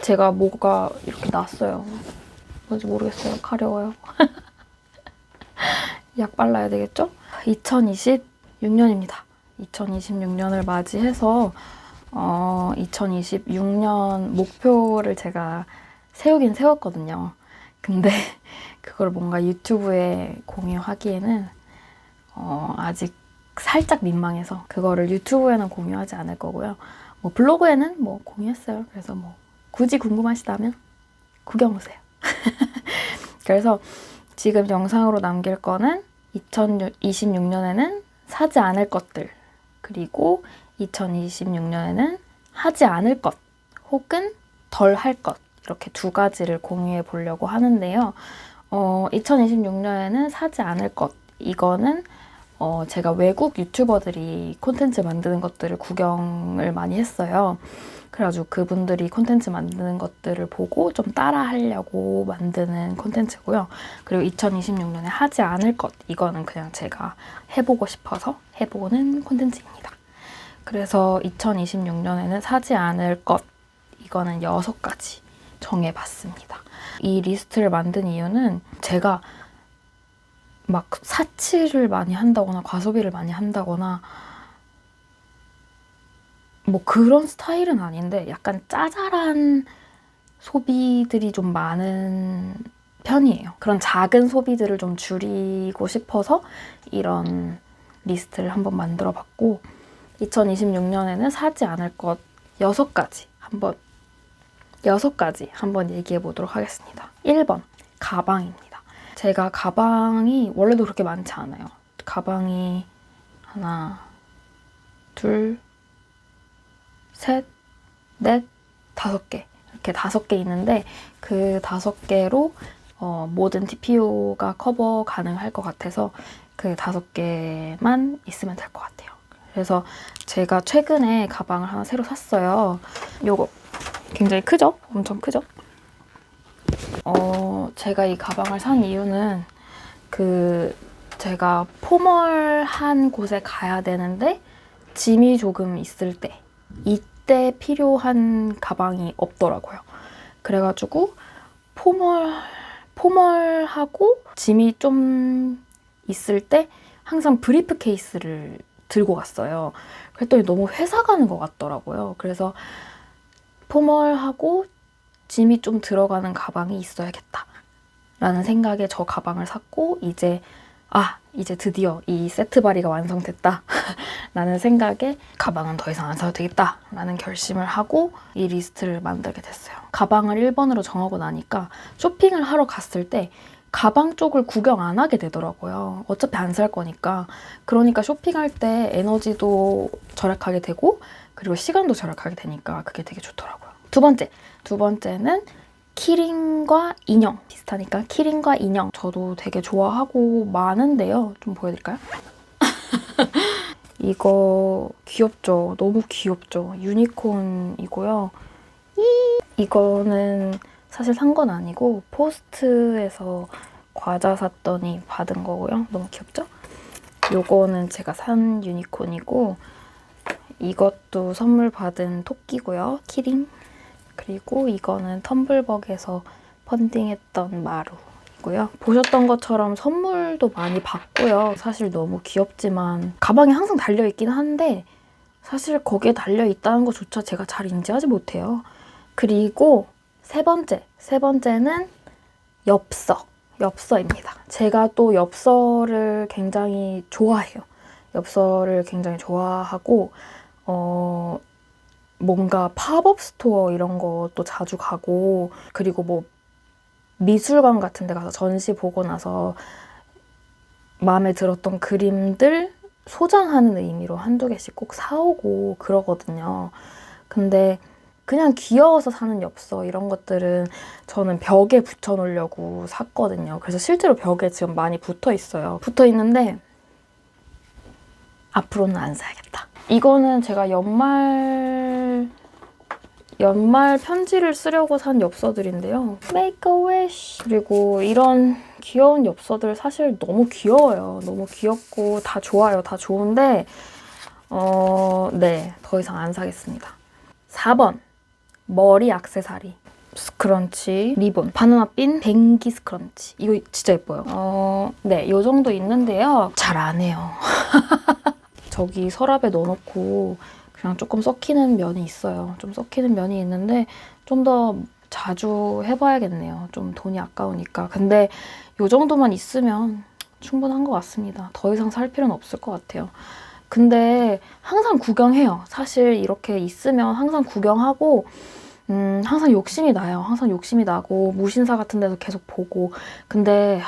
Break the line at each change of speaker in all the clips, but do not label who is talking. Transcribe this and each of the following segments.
제가 뭐가 이렇게 났어요. 뭔지 모르겠어요. 가려워요. 약 발라야 되겠죠? 2026년입니다. 2026년을 맞이해서 2026년 목표를 제가 세우긴 세웠거든요. 근데 그걸 뭔가 유튜브에 공유하기에는 아직 살짝 민망해서 그거를 유튜브에는 공유하지 않을 거고요. 뭐 블로그에는 뭐 공유했어요. 그래서 뭐 굳이 궁금하시다면 구경 오세요. 그래서 지금 영상으로 남길 거는 2026년에는 사지 않을 것들, 그리고 2026년에는 하지 않을 것 혹은 덜 할 것, 이렇게 두 가지를 공유해 보려고 하는데요. 2026년에는 사지 않을 것, 이거는 제가 외국 유튜버들이 콘텐츠 만드는 것들을 구경을 많이 했어요. 그래가지고 그분들이 콘텐츠 만드는 것들을 보고 좀 따라 하려고 만드는 콘텐츠고요. 그리고 2026년에 하지 않을 것, 이거는 그냥 제가 해보고 싶어서 해보는 콘텐츠입니다. 그래서 2026년에는 사지 않을 것, 이거는 6가지 정해봤습니다. 이 리스트를 만든 이유는 제가 막 사치를 많이 한다거나 과소비를 많이 한다거나 뭐 그런 스타일은 아닌데 약간 짜잘한 소비들이 좀 많은 편이에요. 그런 작은 소비들을 좀 줄이고 싶어서 이런 리스트를 한번 만들어 봤고 2026년에는 사지 않을 것 6가지 한번 얘기해 보도록 하겠습니다. 1번, 가방입니다. 제가 가방이 원래도 그렇게 많지 않아요. 가방이 하나, 둘, 셋, 넷, 5개. 이렇게 5개 있는데 그 5개로 모든 TPO가 커버 가능할 것 같아서 그 5개만 있으면 될 것 같아요. 그래서 제가 최근에 가방을 하나 새로 샀어요. 요거 굉장히 크죠? 엄청 크죠? 제가 이 가방을 산 이유는 제가 포멀한 곳에 가야 되는데 짐이 조금 있을 때 이때 필요한 가방이 없더라고요. 그래가지고 포멀하고 짐이 좀 있을 때 항상 브리프 케이스를 들고 갔어요. 그랬더니 너무 회사 가는 것 같더라고요. 그래서 포멀하고 짐이 좀 들어가는 가방이 있어야겠다 라는 생각에 저 가방을 샀고 이제 드디어 이 세트 바리가 완성됐다 라는 생각에 가방은 더 이상 안 사도 되겠다 라는 결심을 하고 이 리스트를 만들게 됐어요. 가방을 1번으로 정하고 나니까 쇼핑을 하러 갔을 때 가방 쪽을 구경 안 하게 되더라고요. 어차피 안 살 거니까. 그러니까 쇼핑할 때 에너지도 절약하게 되고 그리고 시간도 절약하게 되니까 그게 되게 좋더라고요. 두 번째는 키링과 인형. 비슷하니까 키링과 인형. 저도 되게 좋아하고 많은데요. 좀 보여드릴까요? 이거 귀엽죠? 너무 귀엽죠? 유니콘이고요. 이거는 사실 산 건 아니고 포스트에서 과자 샀더니 받은 거고요. 너무 귀엽죠? 요거는 제가 산 유니콘이고 이것도 선물 받은 토끼고요. 키링. 그리고 이거는 텀블벅에서 펀딩했던 마루이고요. 보셨던 것처럼 선물도 많이 받고요. 사실 너무 귀엽지만 가방에 항상 달려있긴 한데 사실 거기에 달려있다는 것조차 제가 잘 인지하지 못해요. 그리고 세 번째는 엽서입니다. 제가 또 엽서를 굉장히 좋아해요. 엽서를 굉장히 좋아하고 뭔가 팝업 스토어 이런 것도 자주 가고 그리고 뭐 미술관 같은 데 가서 전시 보고 나서 마음에 들었던 그림들 소장하는 의미로 한두 개씩 꼭 사오고 그러거든요. 근데 그냥 귀여워서 사는 엽서 이런 것들은 저는 벽에 붙여놓으려고 샀거든요. 그래서 실제로 벽에 지금 많이 붙어 있어요. 붙어 있는데 앞으로는 안 사야겠다. 이거는 제가 연말 편지를 쓰려고 산 엽서들인데요. Make a wish. 그리고 이런 귀여운 엽서들 사실 너무 귀여워요. 너무 귀엽고 다 좋아요. 다 좋은데 네, 더 이상 안 사겠습니다. 4번. 머리 액세서리. 스크런치, 리본, 바나나빈, 뱅기 스크런치. 이거 진짜 예뻐요. 네, 요 정도 있는데요. 잘 안 해요. 저기 서랍에 넣어놓고 그냥 조금 썩히는 면이 있어요. 좀 썩히는 면이 있는데 좀 더 자주 해봐야겠네요. 좀 돈이 아까우니까. 근데 요 정도만 있으면 충분한 것 같습니다. 더 이상 살 필요는 없을 것 같아요. 근데 항상 구경해요. 사실 이렇게 있으면 항상 구경하고 항상 욕심이 나요. 항상 욕심이 나고 무신사 같은 데서 계속 보고 근데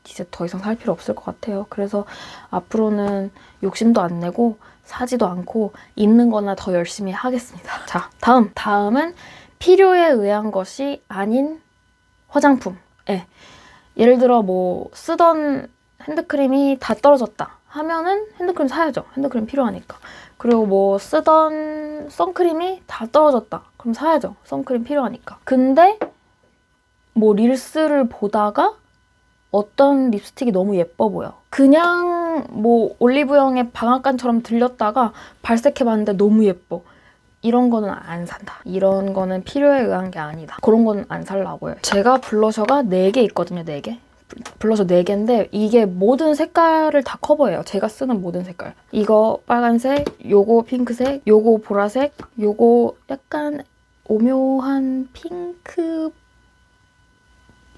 이제 더 이상 살 필요 없을 것 같아요. 그래서 앞으로는 욕심도 안 내고 사지도 않고 있는 거나 더 열심히 하겠습니다. 자, 다음은 필요에 의한 것이 아닌 화장품. 예. 예를 들어 뭐 쓰던 핸드크림이 다 떨어졌다 하면은 핸드크림 사야죠. 핸드크림 필요하니까. 그리고 뭐 쓰던 선크림이 다 떨어졌다. 그럼 사야죠. 선크림 필요하니까. 근데 뭐 릴스를 보다가 어떤 립스틱이 너무 예뻐 보여. 그냥 뭐 올리브영의 방앗간처럼 들렸다가 발색해봤는데 너무 예뻐. 이런 거는 안 산다. 이런 거는 필요에 의한 게 아니다. 그런 거는 안 살라고요. 제가 블러셔가 4개 있거든요. 4개. 블러셔 4개인데 이게 모든 색깔을 다 커버해요. 제가 쓰는 모든 색깔. 이거 빨간색, 요거 핑크색, 요거 보라색, 요거 약간 오묘한 핑크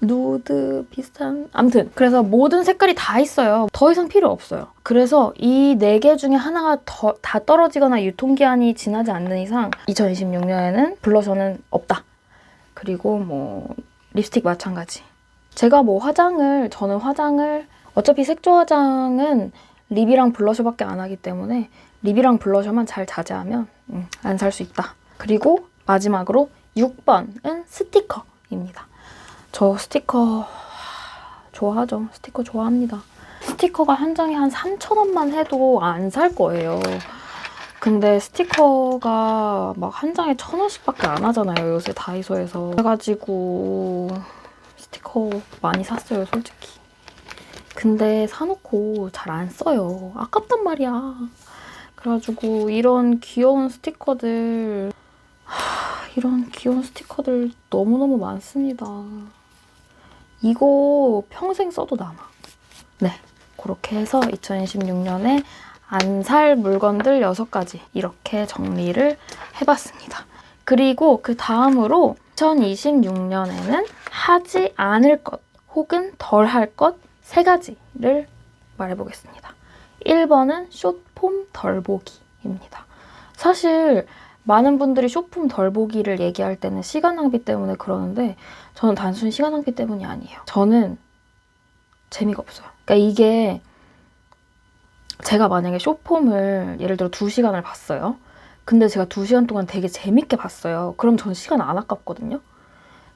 누드 비슷한 아무튼 그래서 모든 색깔이 다 있어요. 더 이상 필요 없어요. 그래서 이 4개 중에 하나가 다 떨어지거나 유통기한이 지나지 않는 이상 2026년에는 블러셔는 없다. 그리고 뭐 립스틱 마찬가지. 제가 뭐 저는 화장을 어차피 색조 화장은 립이랑 블러셔밖에 안 하기 때문에 립이랑 블러셔만 잘 자제하면 안 살 수 있다. 그리고 마지막으로 6번은 스티커입니다. 저 스티커 좋아하죠. 스티커 좋아합니다. 스티커가 한 장에 한 3,000원만 해도 안 살 거예요. 근데 스티커가 막 한 장에 1,000원씩밖에 안 하잖아요. 요새 다이소에서. 그래가지고 스티커 많이 샀어요, 솔직히. 근데 사놓고 잘 안 써요. 아깝단 말이야. 그래가지고 이런 귀여운 스티커들 너무너무 많습니다. 이거 평생 써도 남아. 네, 그렇게 해서 2026년에 안 살 물건들 6가지 이렇게 정리를 해봤습니다. 그리고 그 다음으로 2026년에는 하지 않을 것 혹은 덜 할 것 3가지를 말해보겠습니다. 1번은 숏폼 덜 보기입니다. 사실 많은 분들이 숏폼 덜 보기를 얘기할 때는 시간 낭비 때문에 그러는데 저는 단순히 시간 낭비 때문이 아니에요. 저는 재미가 없어요. 그러니까 이게 제가 만약에 숏폼을 예를 들어 2시간을 봤어요. 근데 제가 2시간 동안 되게 재밌게 봤어요. 그럼 전 시간 안 아깝거든요.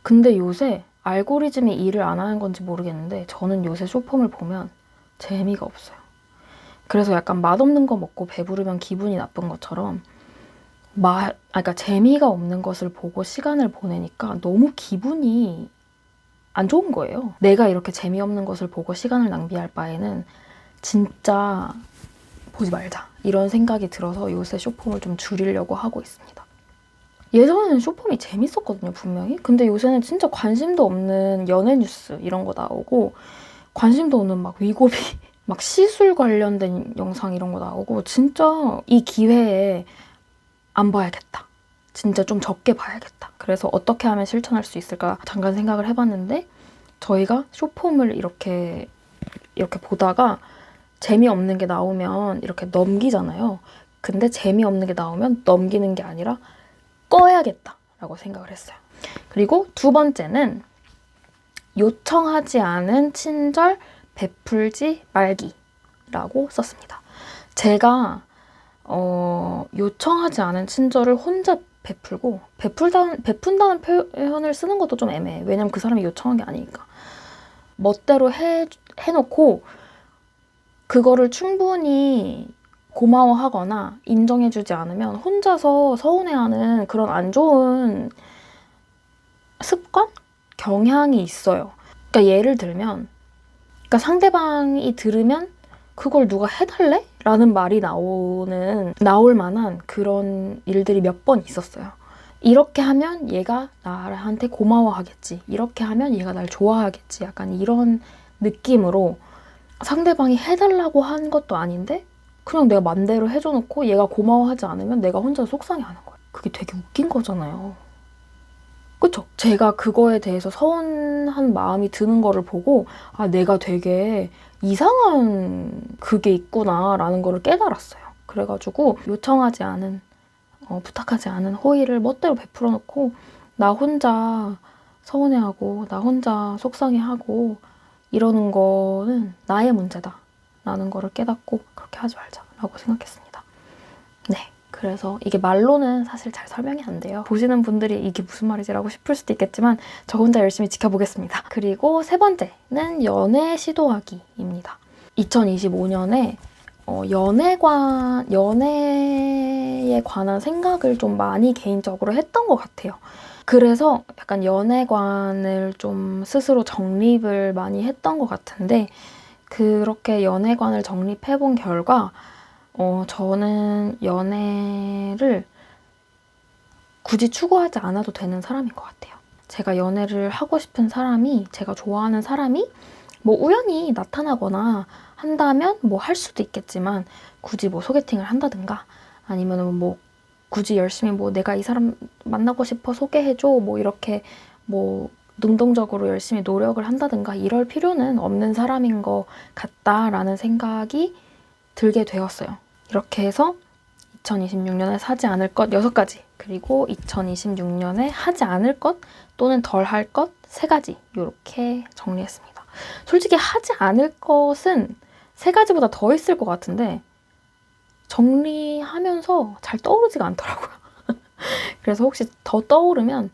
근데 요새 알고리즘이 일을 안 하는 건지 모르겠는데 저는 요새 숏폼을 보면 재미가 없어요. 그래서 약간 맛없는 거 먹고 배부르면 기분이 나쁜 것처럼 그러니까 재미가 없는 것을 보고 시간을 보내니까 너무 기분이 안 좋은 거예요. 내가 이렇게 재미없는 것을 보고 시간을 낭비할 바에는 진짜 보지 말자. 이런 생각이 들어서 요새 숏폼을 좀 줄이려고 하고 있습니다. 예전에는 숏폼이 재밌었거든요, 분명히. 근데 요새는 진짜 관심도 없는 연예 뉴스 이런 거 나오고 관심도 없는 막 위고비, 막 시술 관련된 영상 이런 거 나오고 진짜 이 기회에 안 봐야겠다. 진짜 좀 적게 봐야겠다. 그래서 어떻게 하면 실천할 수 있을까 잠깐 생각을 해봤는데 저희가 숏폼을 이렇게 보다가 재미없는 게 나오면 이렇게 넘기잖아요. 근데 재미없는 게 나오면 넘기는 게 아니라 꺼야겠다라고 생각을 했어요. 그리고 2번째는 요청하지 않은 친절 베풀지 말기라고 썼습니다. 제가 요청하지 않은 친절을 혼자 베풀고 베푼다는 표현을 쓰는 것도 좀 애매해. 왜냐면 그 사람이 요청한 게 아니니까. 멋대로 해놓고 그거를 충분히 고마워하거나 인정해주지 않으면 혼자서 서운해하는 그런 안 좋은 습관? 경향이 있어요. 그러니까 예를 들면 그러니까 상대방이 들으면 그걸 누가 해달래? 라는 말이 나올 만한 그런 일들이 몇 번 있었어요. 이렇게 하면 얘가 나한테 고마워하겠지. 이렇게 하면 얘가 날 좋아하겠지. 약간 이런 느낌으로 상대방이 해달라고 한 것도 아닌데 그냥 내가 맘대로 해줘놓고 얘가 고마워하지 않으면 내가 혼자 속상해하는 거예요. 그게 되게 웃긴 거잖아요. 그쵸? 제가 그거에 대해서 서운한 마음이 드는 거를 보고 아, 내가 되게 이상한 그게 있구나라는 거를 깨달았어요. 그래가지고 요청하지 않은, 부탁하지 않은 호의를 멋대로 베풀어 놓고 나 혼자 서운해하고 나 혼자 속상해하고 이러는 거는 나의 문제다 라는 거를 깨닫고 그렇게 하지 말자라고 생각했습니다. 네. 그래서 이게 말로는 사실 잘 설명이 안 돼요. 보시는 분들이 이게 무슨 말이지라고 싶을 수도 있겠지만 저 혼자 열심히 지켜보겠습니다. 그리고 세 번째는 연애 시도하기입니다. 2025년에 연애에 관한 생각을 좀 많이 개인적으로 했던 것 같아요. 그래서 약간 연애관을 좀 스스로 정립을 많이 했던 것 같은데 그렇게 연애관을 정립해본 결과 저는 연애를 굳이 추구하지 않아도 되는 사람인 것 같아요. 제가 연애를 하고 싶은 사람이, 제가 좋아하는 사람이 뭐 우연히 나타나거나 한다면 뭐 할 수도 있겠지만 굳이 뭐 소개팅을 한다든가 아니면 뭐 굳이 열심히 뭐 내가 이 사람 만나고 싶어 소개해줘 뭐 이렇게 뭐 능동적으로 열심히 노력을 한다든가 이럴 필요는 없는 사람인 것 같다라는 생각이 들게 되었어요. 이렇게 해서 2026년에 사지 않을 것 6가지 그리고 2026년에 하지 않을 것 또는 덜 할 것 3가지 이렇게 정리했습니다. 솔직히 하지 않을 것은 3가지보다 더 있을 것 같은데 정리하면서 잘 떠오르지가 않더라고요. 그래서 혹시 더 떠오르면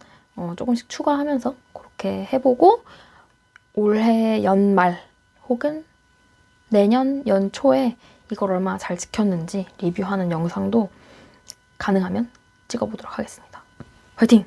조금씩 추가하면서 그렇게 해보고 올해 연말 혹은 내년 연초에 이걸 얼마나 잘 지켰는지 리뷰하는 영상도 가능하면 찍어보도록 하겠습니다. 화이팅!